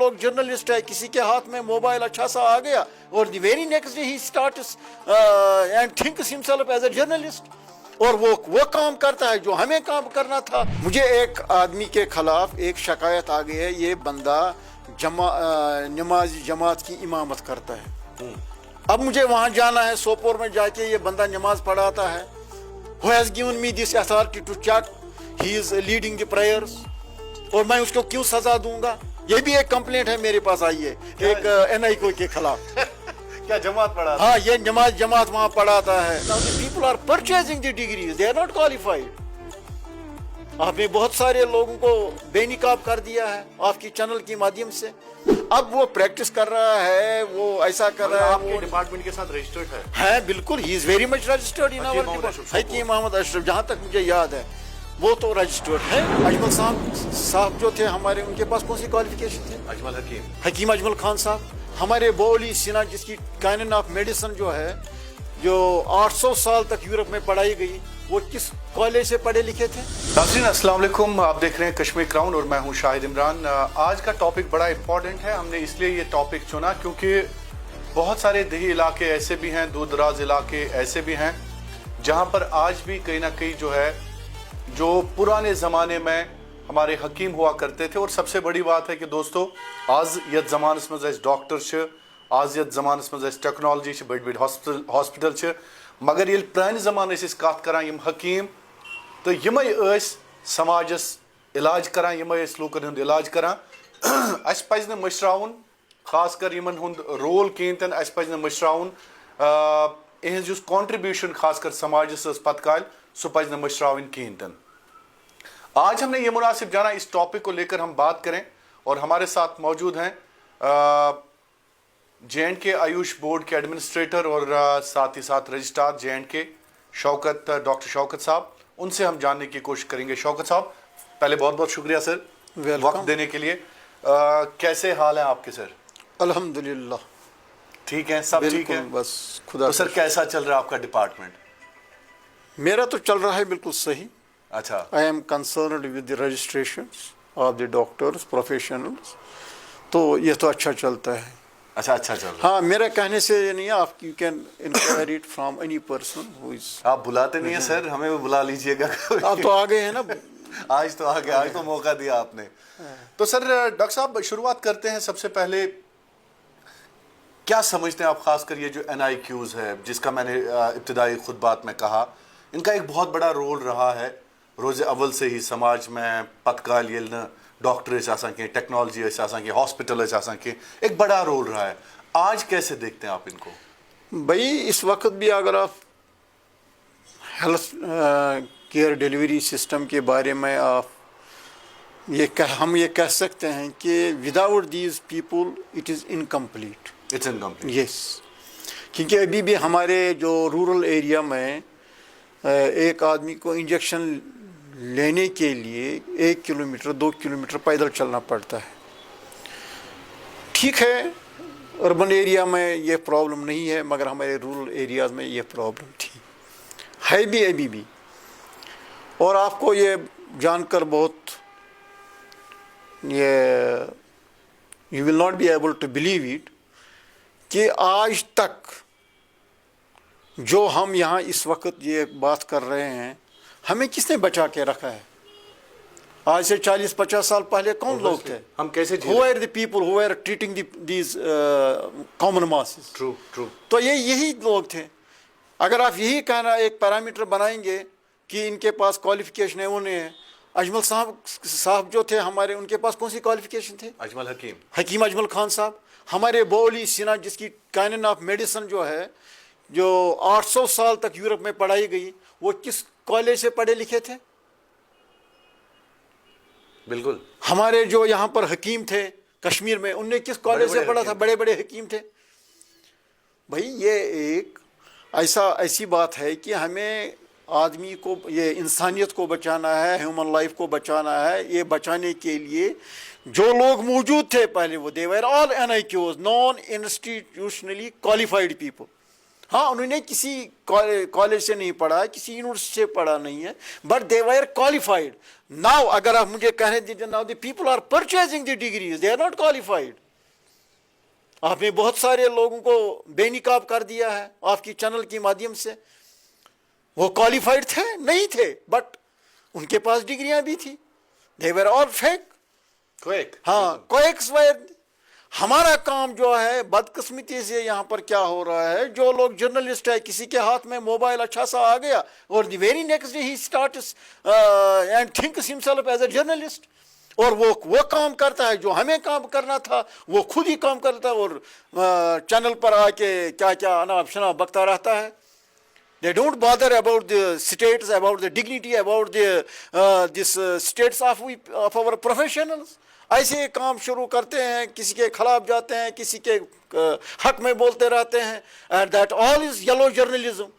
लोग जर्नलिस्ट है, किसी के हाथ में मोबाइल अच्छा सा आ गया और the very next day he starts and thinks himself as a journalist और वो काम करता है जो हमें काम करना था। मुझे एक आदमी के खिलाफ एक शिकायत आ गई है, ये बंदा नमाज जमात की इमामत करता है। अब मुझे वहाँ जाना है, सोपोर में जाके ये बंदा नमाज पढ़ाता है। Who has given me this authority to check he is leading the prayers? और मैं उसको क्यों सजा दूंगा? ये भी एक कंप्लेंट है मेरे पास आई है एक NICO के खिलाफ। क्या जमात पढ़ाता? हाँ, ये जमात वहाँ पढ़ाता है। Now the people are purchasing the degrees, they are not qualified. आपने बहुत सारे लोगों को बेनिकाब कर दिया है आपकी चैनल के माध्यम से। अब वो प्रैक्टिस कर रहा है, वो ऐसा कर रहा है। आपके डिपार्टमेंट के साथ रजिस्टर्ड है? बिल्कुल, he is very much registered in our department. Hakim Mohammad Ashraf, जहाँ तक मुझे याद है वो तो रजिस्टर्ड है। अजमल साहब जो थे हमारे, उनके पास कौन सी क्वालिफिकेशन थे? अजमल हकीम अजमल खान साहब। हमारे बोली सिन्हा जिसकी कानून ऑफ मेडिसिन जो है, जो 800 साल तक यूरोप में पढ़ाई गई, वो किस कॉलेज से पढ़े लिखे थे? नाज़रीन अस्सलाम वालेकुम, आप देख रहे हैं कश्मीर क्राउन और मैं हूं शाहिद इमरान। आज का टॉपिक बड़ा इंपॉर्टेंट है। हमने इसलिए ये टॉपिक चुना क्योंकि बहुत सारे देही इलाके ऐसे भी हैं, दूर दराज इलाके ऐसे भी हैं जहां पर आज भी कहीं ना कहीं जो है, जो पुराने ज़माने में हमारे हकीम हुआ करते थे। और सबसे बड़ी बात है कि दोस्तों, आज यथ ज़मानस मज़ अस डॉक्टर छ, आज यथ ज़मानस मज़ अस टेक्नोलॉजी छ, बड़ बड़ हॉस्पिटल छ, मगर ये पुराने ज़माने से कत करान यम हकीम तो यमे समाजस इलाज करान, यमे लूकन हुंद इलाज करान। अस पज़ न मशराउन खास कर यमन हुंद रोल कहीं तन, अस पज़ न मशराउन इहंज युस कंट्रीब्यूशन खास कर समाजस पत काल, सो पज़ न मशराउन कहीं तन। आज हमने ये मुनासिब जाना इस टॉपिक को लेकर हम बात करें और हमारे साथ मौजूद हैं JNK आयुष बोर्ड के एडमिनिस्ट्रेटर और साथ ही साथ रजिस्ट्रार JNK डॉक्टर शौकत साहब। उनसे हम जानने की कोशिश करेंगे। शौकत साहब, पहले बहुत बहुत शुक्रिया सर वक्त देने के लिए। कैसे हाल है आपके सर? अल्हम्दुलिल्लाह ठीक है, सब ठीक है, बस खुदा। तो सर कैसा चल रहा है आपका डिपार्टमेंट? मेरा तो चल रहा है बिल्कुल सही। अच्छा। I am concerned with the registrations of the doctors professionals, तो ये तो अच्छा चलता है। अच्छा चल रहा है। हाँ, मेरा कहने से ये नहीं है, आप you can inquire it from any person who is. आप बुलाते नहीं है सर, हमें भी बुला लीजिएगा। आप तो आ गए हैं ना। आज तो आ गए, आज तो मौका दिया आपने। तो सर डॉक्टर साहब, शुरुआत करते हैं। सबसे पहले क्या समझते हैं आप, खासकर ये जो NIQs है जिसका मैंने इब्तिदाई खुतबात में कहा, इनका एक बहुत बड़ा रोल रहा है रोज़ अव्वल से ही समाज में पतकाल ये डॉक्टर के, टेक्नोलॉजी के, हॉस्पिटल के, एक बड़ा रोल रहा है। आज कैसे देखते हैं आप इनको? भाई, इस वक्त भी अगर आप हेल्थ केयर डिलीवरी सिस्टम के बारे में आप हम ये कह सकते हैं कि without these people it is incomplete. It's incomplete, yes. क्योंकि अभी भी हमारे जो रूरल एरिया में एक आदमी को इंजेक्शन लेने के लिए 1 किलोमीटर 2 किलोमीटर पैदल चलना पड़ता है। ठीक है, अर्बन एरिया में ये प्रॉब्लम नहीं है, मगर हमारे रूरल एरियाज़ में ये प्रॉब्लम थी, है भी अभी भी। और आपको ये जानकर बहुत you will not be able to believe it कि आज तक जो हम यहाँ इस वक्त ये बात कर रहे हैं, हमें किसने बचा के रखा है? आज से 40-50 साल पहले कौन लोग थे? हम कैसे Who were the people who were treating these common masses? True. तो यही लोग थे। अगर आप यही कहना एक पैरामीटर बनाएंगे कि इनके पास क्वालिफिकेशन है, उन्हें अजमल साहब जो थे हमारे, उनके पास कौन सी क्वालिफिकेशन थे? हकीम अजमल खान साहब। हमारे बोली सिन्हा जिसकी कानून ऑफ मेडिसिन जो है, जो 800 साल तक यूरोप में पढ़ाई गई, वो किस कॉलेज से पढ़े लिखे थे? बिल्कुल। हमारे जो यहाँ पर हकीम थे कश्मीर में, उनने किस कॉलेज से पढ़ा था? बड़े बड़े हकीम थे। भाई, ये एक ऐसी बात है कि हमें आदमी को, ये इंसानियत को बचाना है, ह्यूमन लाइफ को बचाना है। ये बचाने के लिए जो लोग मौजूद थे पहले, वो they were all NIQs, non institutionally qualified people. हाँ, उन्होंने किसी कॉलेज से नहीं पढ़ा है, किसी यूनिवर्सिटी से पढ़ा नहीं है, but they were qualified. Now अगर आप मुझे कहने दीजिए, now the people are purchasing the degrees, they are not qualified. आपने बहुत सारे लोगों को बेनिकाब कर दिया है आपकी चैनल के माध्यम से. वो क्वालिफाइड थे नहीं थे, बट उनके पास डिग्रियां भी थी. दे वर ऑल फेक. हाँ, कोएक्स. हमारा काम जो है, बदकिस्मती से यहाँ पर क्या हो रहा है, जो लोग जर्नलिस्ट है, किसी के हाथ में मोबाइल अच्छा सा आ गया और the very next day he starts and thinks himself as a journalist. और वो काम करता है जो हमें काम करना था, वो खुद ही काम करता है और चैनल पर आके क्या क्या अनाप शनाप बकता रहता है. They don't bother about the states, about the dignity, about the this states of our professionals. ऐसे काम शुरू करते हैं, किसी के खिलाफ जाते हैं, किसी के हक में बोलते रहते हैं. And that all is yellow journalism.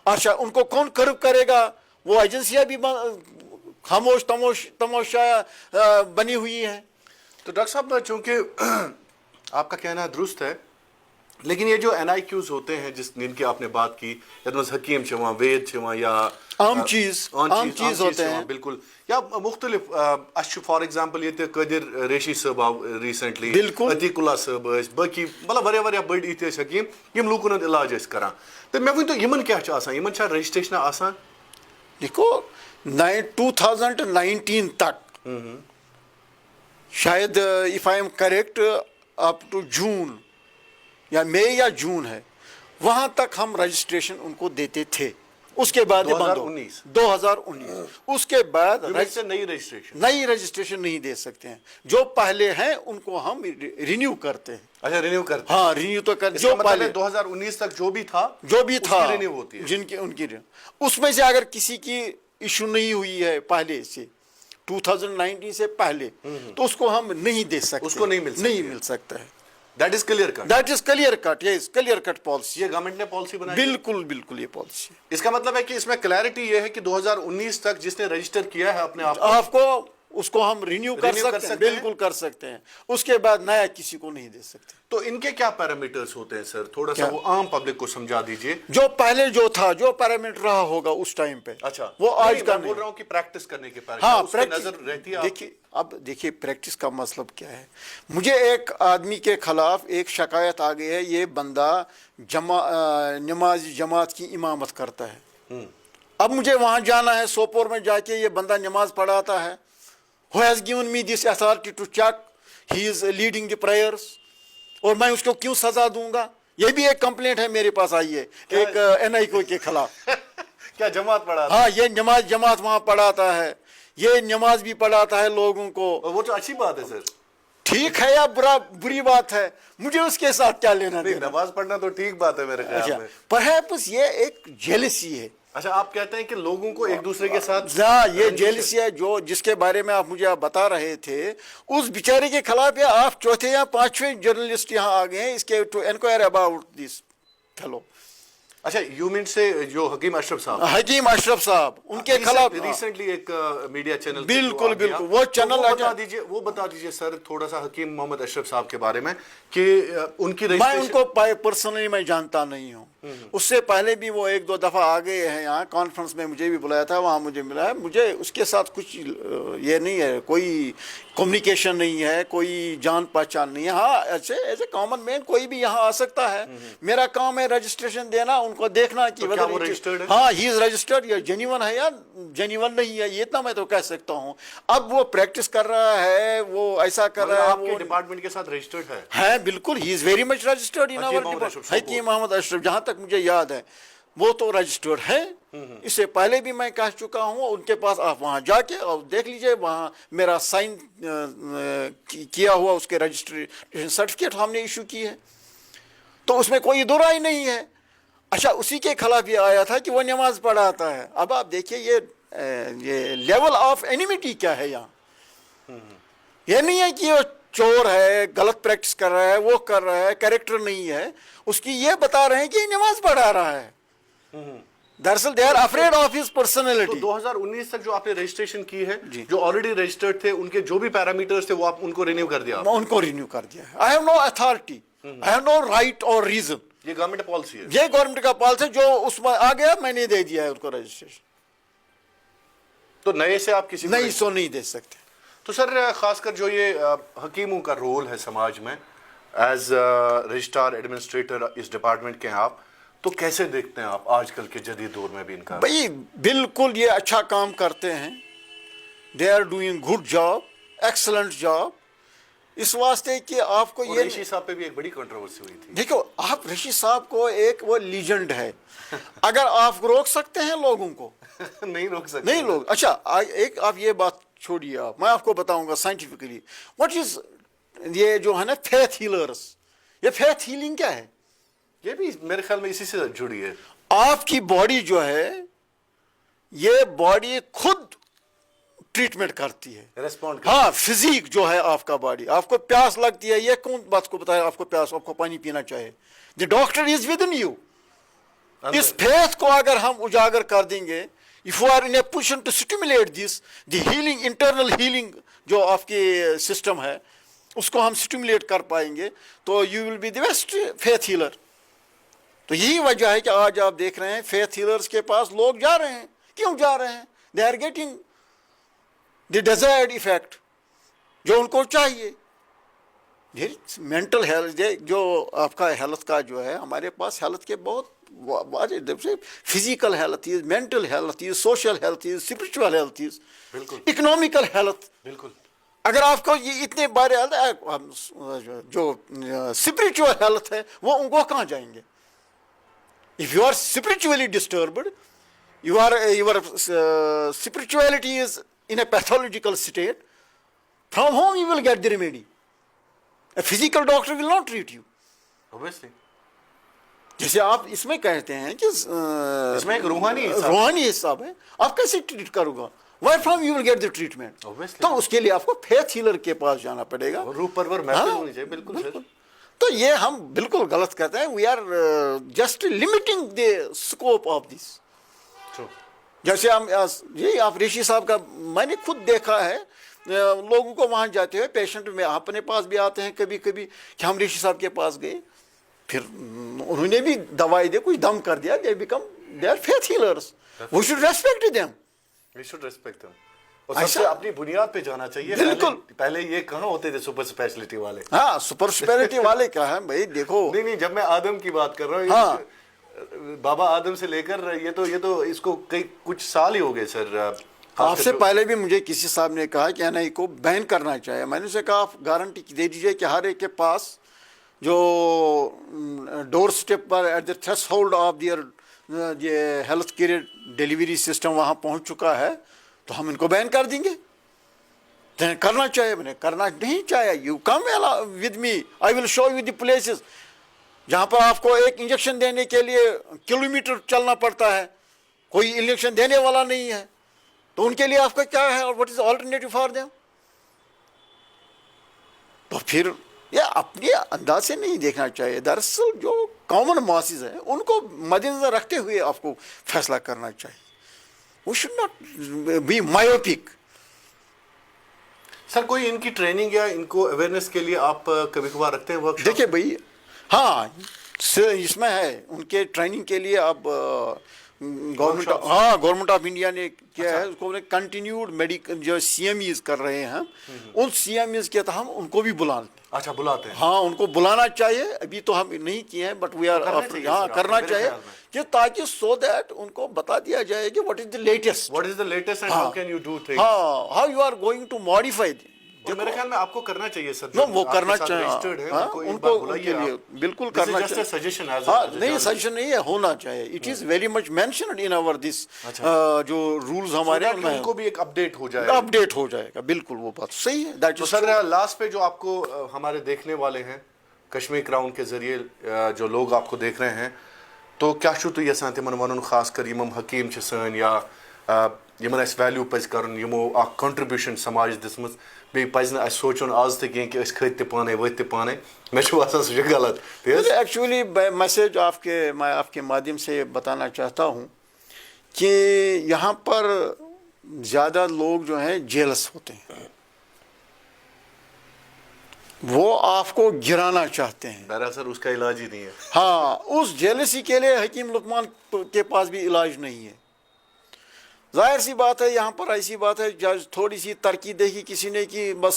अच्छा, उनको कौन कर्व करेगा? वो एजेंसियां भी खामोश तमोशा बनी हुई हैं. तो डॉक्टर साहब, चूंकि आपका कहना दुरुस्त है, लेकिन ये जो NIQs होते हैं जिनकी आपने बात की, हकीम छवा, वेद छवा या आम चीज होते हैं, बिल्कुल, या मुख्तलिफ फॉर एग्जांपल ये कदिर रेशी साहब आव रिसेंटली, अतीकुल्ला साहब बाकी मतलब वारिया बड़ी इतने हकीम यम लूकन हंद इलाज करान. तो मैं वन तो यमन क्या यमन रजिस्ट्रेशन आसान? देखो 2019 तक शायद, if I am correct, up to June या मई या जून है, वहां तक हम रजिस्ट्रेशन उनको देते थे. उसके बाद 2019 उसके बाद नई रजिस्ट्रेशन नहीं दे सकते हैं. जो पहले हैं उनको हम रिन्यू करते हैं. अच्छा, रिन्यू करते हैं. हाँ, रिन्यू तो करते. जो पहले 2019 तक जो भी था रिन्यू होती है. जिनकी उनकी उसमें से अगर किसी की इशू नहीं हुई है पहले से, 2019 से पहले, तो उसको हम नहीं दे सकते. उसको नहीं मिल सकता है. That is clear cut. That is clear cut. Yes, clear cut policy. ये गवर्नमेंट ने पॉलिसी बनाई. बिल्कुल ये पॉलिसी. इसका मतलब है कि इसमें क्लैरिटी ये है कि 2019 तक जिसने रजिस्टर किया है अपने आपको उसको हम रिन्यू कर सकते हैं. बिल्कुल कर सकते हैं. उसके बाद नया किसी को नहीं दे सकते. तो इनके क्या पैरामीटर्स होते हैं सर? थोड़ा सा वो आम पब्लिक को समझा दीजिए. जो पहले जो था, जो पैरामीटर रहा होगा उस टाइम पे. अच्छा, वो आज का बोल रहा हूँ कि प्रैक्टिस करने के पैरामीटर. हाँ, प्रैक्टिस नजर रहती है. देखिए, अब देखिए प्रैक्टिस का मतलब क्या है. मुझे एक आदमी के खिलाफ एक शिकायत आ गई है, ये बंदा नमाज जमात की इमामत करता है. अब मुझे वहां जाना है, सोपोर में जाके ये बंदा नमाज पढ़ाता है. Who has given me this authority to check he is leading the prayers? और मैं उसको क्यों सजा दूंगा? ये भी एक कंप्लेंट है मेरे पास आई है एक NIQ के खिलाफ. क्या जमात पढ़ाता? हाँ, ये जमात वहाँ पढ़ाता है, ये नमाज भी पढ़ाता है लोगों को. वो तो अच्छी बात है सर. ठीक है या बुरी बात है, मुझे उसके साथ क्या लेना देना. नमाज पढ़ना तो ठीक बात है मेरे ख्याल में. परहैप्स ये एक जेलसी है. अच्छा, आप कहते हैं कि लोगों को एक दूसरे के साथ ये जेलसी है, जो जिसके बारे में आप मुझे बता रहे थे, उस बेचारे के खिलाफ आप चौथे या पांचवें जर्नलिस्ट यहाँ आ गए हैं इसके to inquire about this fellow. अच्छा, यू मीन से जो हकीम अशरफ साहब उनके खिलाफ रिसेंटली एक मीडिया चैनल. बिल्कुल वो चैनल वो बता दीजिए सर थोड़ा सा हकीम मोहम्मद अशरफ साहब के बारे में कि उनकी मैं उनको पर्सनली मैं जानता नहीं हूँ. उससे पहले भी वो एक दो दफा आ गए हैं यहाँ कॉन्फ्रेंस में, मुझे भी बुलाया था, वहाँ मुझे मिला है. मुझे उसके साथ कुछ ये नहीं है, कोई कम्युनिकेशन नहीं है, कोई जान पहचान नहीं है. हाँ, एज ए कॉमन मैन कोई भी यहाँ आ सकता है. मेरा काम है रजिस्ट्रेशन देना, उनको देखना कि हाँ ही इज रजिस्टर्ड या जेन्युइन है या जेन्युइन नहीं है, ये इतना मैं तो कह सकता हूँ. अब वो प्रैक्टिस कर रहा है, वो ऐसा कर रहा है, आपके डिपार्टमेंट के साथ रजिस्टर्ड है. बिल्कुल, he is very much registered in our department. Hakim Mohammad Ashraf, जहाँ तक मुझे याद है वो तो रजिस्टर्ड है. इससे पहले भी मैं कह चुका हूँ उनके पास, आप वहाँ जाके और देख लीजिए, वहाँ मेरा साइन किया हुआ उसके रजिस्ट्रेशन सर्टिफिकेट हमने इशू की है, तो उसमें कोई दो राय नहीं है. अच्छा, उसी के खिलाफ ये आया था कि वो नमाज पढ़ाता है. अब आप देखिए ये लेवल ऑफ एनिमिटी क्या है यहाँ. ये नहीं है कि वो चोर है, गलत प्रैक्टिस कर रहा है, वो कर रहा है, कैरेक्टर नहीं है उसकी, ये बता रहे हैं कि नमाज पढ़ा रहा है. दरअसल they are afraid of his personality. तो 2019 तक जो आपने रजिस्ट्रेशन की है, जो ऑलरेडी रजिस्टर्ड थे, उनके जो भी पैरामीटर्स थे वो आप उनको रिन्यू कर दिया? उनको रिन्यू कर दिया. I have no authority, I have no right और रीजन یہ گورنمنٹ پالیسی ہے, یہ گورنمنٹ کا پالیسی جو اس میں آ گیا, میں نے دے دیا ہے اس کو رجسٹریشن. تو نئے سے آپ کسی نہیں سو نہیں دے سکتے. تو سر خاص کر جو یہ حکیموں کا رول ہے سماج میں, ایز رجسٹرار ایڈمنسٹریٹر اس ڈپارٹمنٹ کے ہیں آپ, تو کیسے دیکھتے ہیں آپ آج کل کے جدید دور میں بھی ان کا؟ بھائی بالکل یہ اچھا کام کرتے ہیں, they are doing good job, excellent job. اس واسطے کہ آپ کو یہ رشی صاحب پہ بھی ایک بڑی کنٹروورسی ہوئی تھی. دیکھو, آپ رشی صاحب کو ایک وہ لیجنڈ ہے, اگر آپ روک سکتے ہیں لوگوں کو نہیں روک سکتے, نہیں لوگ. اچھا ایک آپ یہ بات چھوڑیے, آپ میں آپ کو بتاؤں گا سائنٹیفکلی واٹ از یہ جو ہے نا فیتھ ہیلرس. یہ فیتھ ہیلنگ کیا ہے؟ یہ بھی میرے خیال میں اسی سے جڑی ہے. آپ کی باڈی جو ہے, یہ باڈی خود ٹریٹمنٹ کرتی ہے, ریسپونڈ ہاں فزیک جو ہے آپ کا باڈی, آپ کو پیاس لگتی ہے, یہ کون بات کو بتایا آپ کو پیاس, آپ کو پانی پینا چاہیے, the doctor is within you. اس فیتھ کو اگر ہم اجاگر کر دیں گے, if you are in a position to stimulate this, the healing, internal healing جو آپ کی سسٹم ہے اس کو ہم سٹیمولیٹ کر پائیں گے, تو you will be the best faith healer. تو یہی وجہ ہے کہ آج آپ دیکھ رہے ہیں فیتھ ہیلرز کے پاس لوگ جا رہے ہیں. کیوں جا رہے ہیں؟ They are getting the desired effect جو ان کو چاہیے. مینٹل ہیلتھ جو آپ کا ہیلتھ کا جو ہے, ہمارے پاس ہیلتھ کے بہت physical health is, mental health is, social health is, spiritual health is, economical health. بالکل. اگر آپ کو یہ اتنے بارے جو اسپرچل ہیلتھ ہے وہ کہاں جائیں گے؟ If you are spiritually disturbed, your spirituality is in a pathological state, from whom you will get the remedy? A physical doctor will not treat you. Obviously. جیسے آپ اس میں کہتے ہیں کہ اس میں ایک روحانی حساب ہے, آپ کیسے ٹریٹ کرو گا؟ Where from you will get the treatment? تو اس کے لیے آپ کو فیتھ ہیلر کے پاس جانا پڑے گا. روح پرور محفل ہونی چاہیے. بالکل سر. تو یہ ہم بالکل غلط کہتے ہیں. We are just limiting the scope of this. جیسے ہم یہ آپ رشی صاحب کا میں نے خود دیکھا ہے, لوگوں کو وہاں جاتے ہوئے, پیشنٹ میں اپنے پاس بھی آتے ہیں کبھی کبھی کہ ہم رشی صاحب کے پاس گئے, پھر انہوں نے بھی دوائی دے, کچھ دم کر دیا, they are faith healers. We should respect them. We should respect them. اور سب سے اپنی بنیاد پہ جانا چاہیے. بالکل. پہلے یہ کہاں ہوتے تھے سپر اسپیشلٹی والے؟ ہاں سپر اسپیشلٹی والے کیا ہے بھائی, دیکھو. نہیں جب میں آدم کی بات کر رہا ہوں, ہاں بابا آدم سے لے کر یہ تو اس کو کچھ سال ہی ہو گئے سر. آپ سے پہلے بھی مجھے کسی صاحب نے کہا کہ این آئی کو بین کرنا چاہیے. میں نے اسے کہا آپ گارنٹی دے دیجیے کہ ہر ایک کے پاس جو ڈور اسٹیپ پر at the threshold of there یہ ہیلتھ کیئر ڈیلیوری سسٹم وہاں پہنچ چکا ہے, تو ہم ان کو بین کر دیں گے. کرنا چاہیے, میں نے کرنا نہیں چاہیے. You come with me, I will show you the places جہاں پر آپ کو ایک انجیکشن دینے کے لیے کلومیٹر چلنا پڑتا ہے, کوئی انجیکشن دینے والا نہیں ہے, تو ان کے لیے آپ کا کیا ہے, اور what is alternative for them? تو پھر یہ اپنے انداز سے نہیں دیکھنا چاہیے. دراصل جو کامن ماسز ہیں ان کو مد نظر رکھتے ہوئے آپ کو فیصلہ کرنا چاہیے. We should not be myopic. Sir کوئی ان کی ٹریننگ یا ان کو اویئرنیس کے لیے آپ کبھی کبھار رکھتے ہیں ورک شاپ؟ دیکھیے بھائی, ہاں اس میں ہے ان کے ٹریننگ کے لیے اب گورنمنٹ آف انڈیا نے کیا ہے, اس کو کنٹینیوڈ میڈیکل جو سی ایم ایز کر رہے ہیں, ان سی ایم ایز کے تحت ہم ان کو بھی بلاتے ہیں. اچھا بلاتے ہیں. ہاں ان کو بلانا چاہیے. ابھی تو ہم نہیں کیے ہیں, بٹ وی آر کرنا چاہیے کہ تاکہ سو دیٹ ان کو بتا دیا جائے کہ what is the latest and how can you do things, how you are going to modify. میرے خیال میں آپ کو کرنا چاہیے سر, وہ کرنا چاہیے, ان کو بالکل کرنا چاہیے. نہیں سجیشن نہیں ہے, ہونا چاہیے. It is very much mentioned in our this جو رولز ہمارے, ان کو بھی ایک اپڈیٹ ہو جائے گا. بالکل وہ بات صحیح ہے. تو سر لاسٹ پہ جو آپ کو ہمارے دیکھنے والے ہیں کشمیر کراؤن کے ذریعے جو لوگ آپ کو دیکھ رہے ہیں, تو کیا چھو تو یژھان تمن ونن خاص کر یم حکیم چھ سن یا یمن اس ویلیو پز کرن یمو اخ کنٹریبیوشن سماج دسمت, بیٚیہِ پَزِ نہٕ اَسہِ سونٛچُن آز تہِ کینٛہہ کہِ أسۍ کھٔتۍ تہِ پانَے ؤتھۍ تہِ پانَے, مےٚ چھُ باسان سُہ چھُ غلط. ایکچولی میسج میں آپ کے مادھیم سے بتانا چاہتا ہوں کہ یہاں پر زیادہ لوگ جو ہیں جیلس ہوتے ہیں. وہ آپ کو گرانا چاہتے ہیں. دراصل اس کا علاج ہی نہیں ہے. ہاں, اس جیلسی کے لیے حکیم لقمان کے پاس بھی علاج نہیں ہے. ظاہر سی بات ہے, یہاں پر ایسی بات ہے, جج تھوڑی سی ترقی دیکھی کسی نے کی, بس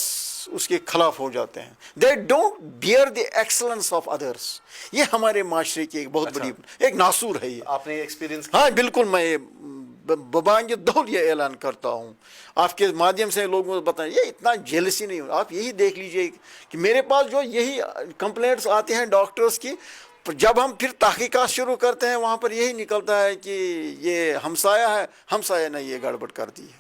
اس کے خلاف ہو جاتے ہیں. They don't bear the excellence of others. یہ ہمارے معاشرے کی ایک بہت بڑی ایک ناسور ہے یہ. آپ نے ایکسپیرینس؟ ہاں بالکل, میں ببانگ دول یہ اعلان کرتا ہوں, آپ کے مادھیم سے لوگوں کو بتائیں, یہ اتنا جیلسی نہیں ہو. آپ یہی دیکھ لیجئے کہ میرے پاس جو یہی کمپلینٹس آتے ہیں ڈاکٹرز کی, جب ہم پھر تحقیقات شروع کرتے ہیں وہاں پر یہی نکلتا ہے کہ یہ ہمسایہ ہے, ہمسایہ نے یہ گڑبڑ کر دی ہے.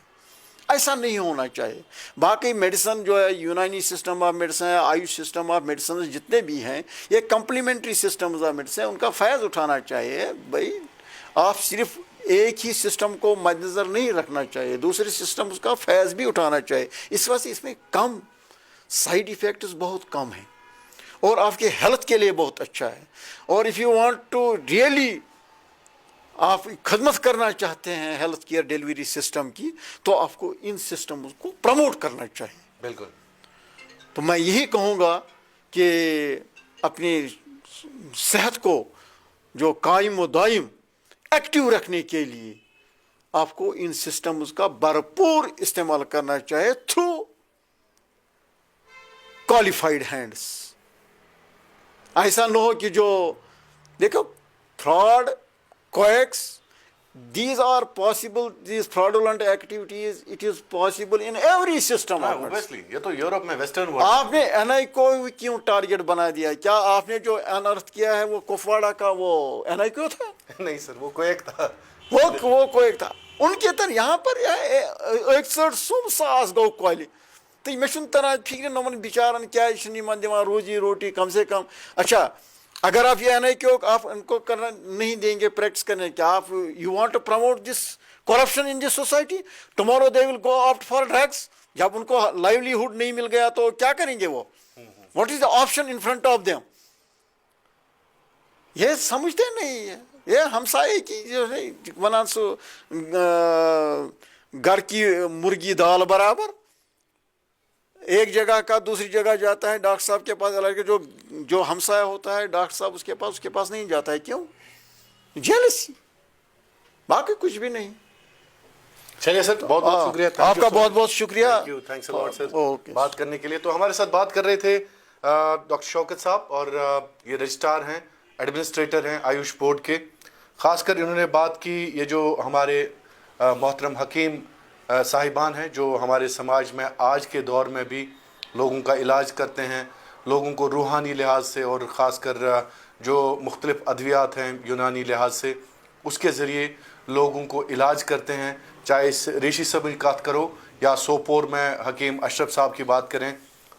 ایسا نہیں ہونا چاہیے. باقی میڈیسن جو ہے, یونانی سسٹم آف میڈیسن ہے, آیوش سسٹم آف میڈیسن جتنے بھی ہیں, یہ کمپلیمنٹری سسٹمز آف میڈیسن, ان کا فیض اٹھانا چاہیے. بھائی آپ صرف ایک ہی سسٹم کو مد نظر نہیں رکھنا چاہیے, دوسرے سسٹمز کا فیض بھی اٹھانا چاہیے. اس وجہ سے اس میں کم سائیڈ ایفیکٹس بہت کم ہیں اور آپ کے ہیلتھ کے لیے بہت اچھا ہے. اور if you want to really آپ خدمت کرنا چاہتے ہیں ہیلتھ کیئر ڈیلیوری سسٹم کی, تو آپ کو ان سسٹمز کو پروموٹ کرنا چاہیے. بالکل. تو میں یہی کہوں گا کہ اپنی صحت کو جو قائم و دائم ایکٹیو رکھنے کے لیے آپ کو ان سسٹمز کا بھرپور استعمال کرنا چاہیے تھرو کوالیفائڈ ہینڈس. ایسا نہ ہو کہ جو دیکھو fraud, quacks, these are possible, these fraudulent activities, it is possible in every system. Obviously, یہ تو یورپ میں ویسٹرن ورلڈ. آپ نے این آئی کو کیوں ٹارگیٹ بنا دیا؟ کیا آپ نے جو انرتھ کیا ہے وہ کپواڑہ کا وہ این آئی کیو تھا؟ نہیں سر, وہ کویک تھا. وہ کویک تھا. ان کے تر یہاں پر 61 ساس گو کالہِ. تو میں چھُنہٕ تران فکر نمن بچارن کیا چھُنہٕ دِوان روزی روٹی کم سے کم. اچھا, اگر آپ یہ این آئی کیو آپ ان کو کرنا نہیں دیں گے پریکٹس کرنے, کیا آپ you want to promote this corruption in this society? Tomorrow they will go opt for drugs. جب ان کو لائیولیہڈ نہیں مل گیا تو کیا کریں گے وہ؟ What is the option in front of them? یہ سمجھتے نہیں ہے. یہ ہمسائے کی جو ہے ونان سو گھر کی مرغی دال برابر, ایک جگہ کا دوسری جگہ جاتا ہے ڈاکٹر صاحب کے پاس, جو ہمسایہ ہوتا ہے ڈاکٹر صاحب اس کے پاس نہیں جاتا ہے. کیوں؟ جیلسی, باقی کچھ بھی نہیں. چلیے سر, بہت بہت شکریہ. آپ کا بہت بہت شکریہ. تھینکس الاٹ سر بات کرنے کے لیے. تو ہمارے ساتھ بات کر رہے تھے ڈاکٹر شوکت صاحب, اور یہ رجسٹرار ہیں, ایڈمنسٹریٹر ہیں آیوش بورڈ کے. خاص کر انہوں نے بات کی یہ جو ہمارے محترم حکیم صاحبان ہیں جو ہمارے سماج میں آج کے دور میں بھی لوگوں کا علاج کرتے ہیں, لوگوں کو روحانی لحاظ سے اور خاص کر جو مختلف ادویات ہیں یونانی لحاظ سے اس کے ذریعے لوگوں کو علاج کرتے ہیں. چاہے اس ریشی صبر کی بات کرو یا سوپور میں حکیم اشرف صاحب کی بات کریں,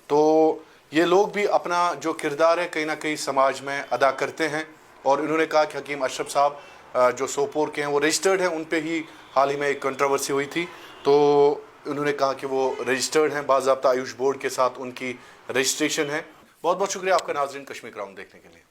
تو یہ لوگ بھی اپنا جو کردار ہے کہیں نہ کہیں سماج میں ادا کرتے ہیں. اور انہوں نے کہا کہ حکیم اشرف صاحب جو سوپور کے ہیں وہ رجسٹرڈ ہیں, ان پہ ہی حال ہی میں ایک کنٹروورسی ہوئی تھی, تو انہوں نے کہا کہ وہ رجسٹرڈ ہیں, باضابطہ آیوش بورڈ کے ساتھ ان کی رجسٹریشن ہے. بہت بہت شکریہ آپ کا ناظرین کشمیر کراؤن دیکھنے کے لیے.